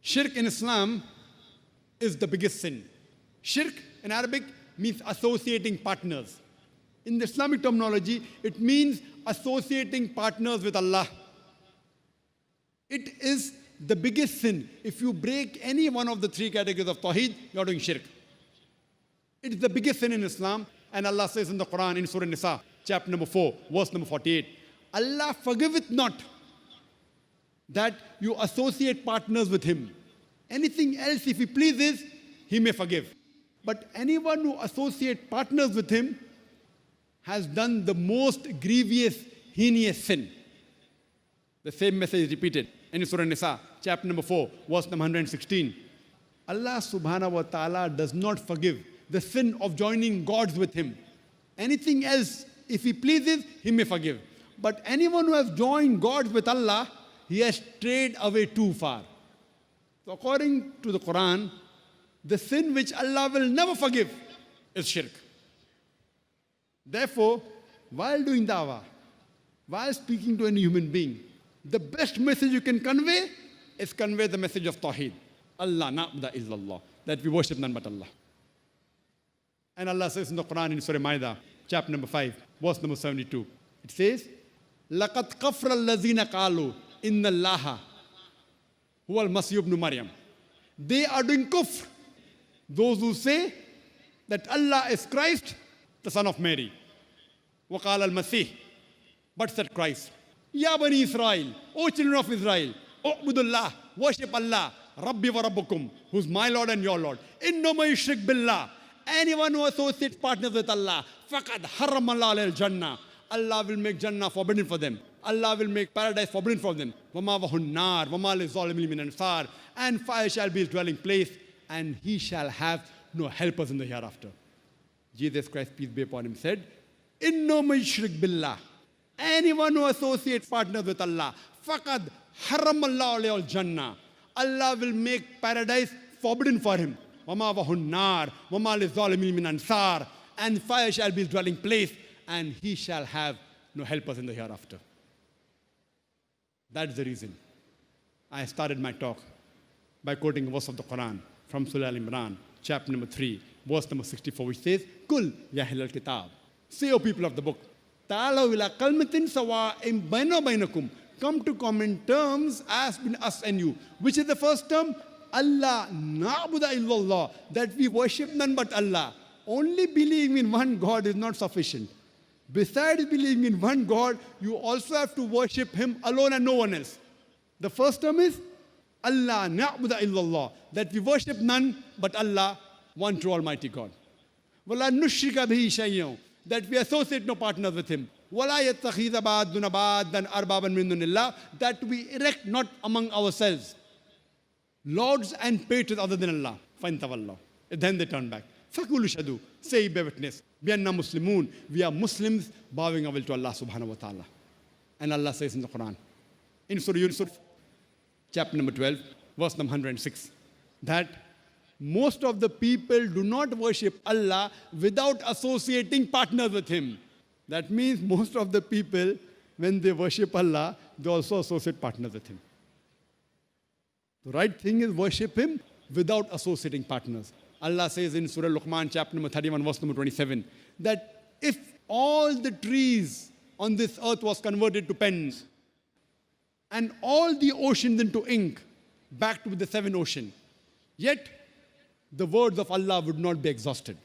Shirk in Islam is the biggest sin. Shirk in Arabic means associating partners. In the Islamic terminology, it means associating partners with Allah. It is the biggest sin. If you break any one of the three categories of Tawheed, you are doing Shirk. It is the biggest sin in Islam. And Allah says in the Qur'an, in Surah Nisa, chapter number 4, verse number 48, Allah forgiveth not that you associate partners with Him. Anything else, if He pleases, He may forgive. But anyone who associates partners with Him has done the most grievous, heinous sin. The same message is repeated in Surah Nisa, chapter number 4, verse number 116. Allah Subhanahu wa ta'ala does not forgive the sin of joining gods with Him. Anything else, if He pleases, He may forgive. But anyone who has joined gods with Allah, he has strayed away too far. So according to the Qur'an, the sin which Allah will never forgive is shirk. Therefore, while doing dawah, while speaking to any human being, the best message you can convey is convey the message of Tawheed. Allah na'budu illallah, that we worship none but Allah. And Allah says in the Qur'an in Surah Ma'idah, chapter number 5, verse number 72, it says, لَقَدْ كَفْرَ الَّذِينَ قَالُوا إِنَّ اللَّهَ هُوَ الْمَسِيحُ ابْنُ مَرْيَمَ. They are doing kufr. Those who say that Allah is Christ, the son of Mary. وَقَالَ الْمَسِيحُ. But said Christ, Ya Bani Israel, O children of Israel, U'budullah, worship Allah, Rabbi wa Rabbukum, who's my Lord and your Lord. Inno ma yushrik billah. Anyone who associates partners with Allah, faqad harram Allah al-Jannah. Allah will make Jannah forbidden for them. Allah will make paradise forbidden for them. وَمَا وَهُ النَّارِ وَمَا لِلظَّالِمِينَ مِنْ أَنصَارٍ. And fire shall be his dwelling place, and he shall have no helpers in the hereafter. Jesus Christ, peace be upon him, said, Inno ma yushrik billah. Anyone who associates partners with Allah, faqad harram Allah alayhi al-Jannah. Allah will make paradise forbidden for him. وَمَا وَهُ النَّارِ وَمَا لِلظَّالِمِينَ مِنْ أَنصَارٍ. And fire shall be his dwelling place, and he shall have no helpers in the hereafter. That's the reason I started my talk by quoting a verse of the Qur'an from Surah Al-Imran, chapter number 3, verse number 64, which says, Kul ya ahlal kitab. Say, O people of the book, Ta'alaw ila kalmatin sawa'in bayna baynakum. Come to common terms as between us and you. Which is the first term? Allah na'budu illallah, that we worship none but Allah. Only believing in one God is not sufficient. Besides believing in one God, you also have to worship Him alone and no one else. The first term is Allah na'budu illallah, that we worship none but Allah, one true Almighty God. وَلَا نُشْرِكَ بِهِ شَيْئًا, that we associate no partners with Him. وَلَا يَتَّخِذَ بَعْضُنَا بَعْضًا أَرْبَابًا مِنْ دُونِ اللَّهِ, that we erect not among ourselves lords and patrons other than Allah. فَإِنْ تَوَلَّوْا. Then they turn back. فَقُولُوا اشْهَدُوا, say, bear witness, بِأَنَّا مُسْلِمُونَ, we are Muslims bowing our will to Allah Subhanahu wa ta'ala. And Allah says in the Quran, in Surah Yunus, chapter number 12, verse number 106, that most of the people do not worship Allah without associating partners with Him. That means most of the people, when they worship Allah, they also associate partners with Him. The right thing is worship Him without associating partners. Allah says in Surah Luqman, chapter number 31, verse number 27, that if all the trees on this earth was converted to pens, and all the oceans into ink, backed with the 7 oceans, yet the words of Allah would not be exhausted.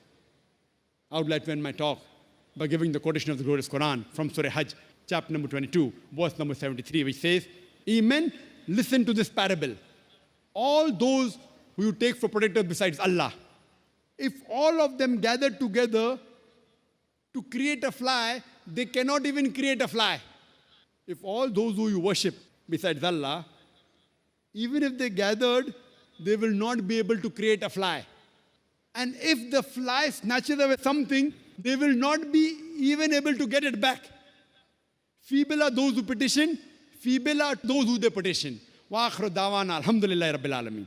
I would like to end my talk by giving the quotation of the glorious Quran from Surah Hajj, chapter number 22, verse number 73, which says, Amen, listen to this parable. All those who you take for protectors besides Allah, if all of them gather together to create a fly, they cannot even create a fly. If all those who you worship besides Allah, even if they gathered, they will not be able to create a fly. And if the fly snatches away something, they will not be even able to get it back. Feeble are those who petition, feeble are those who they petition. Wa akhiru dawana alhamdulillahi rabbil alameen.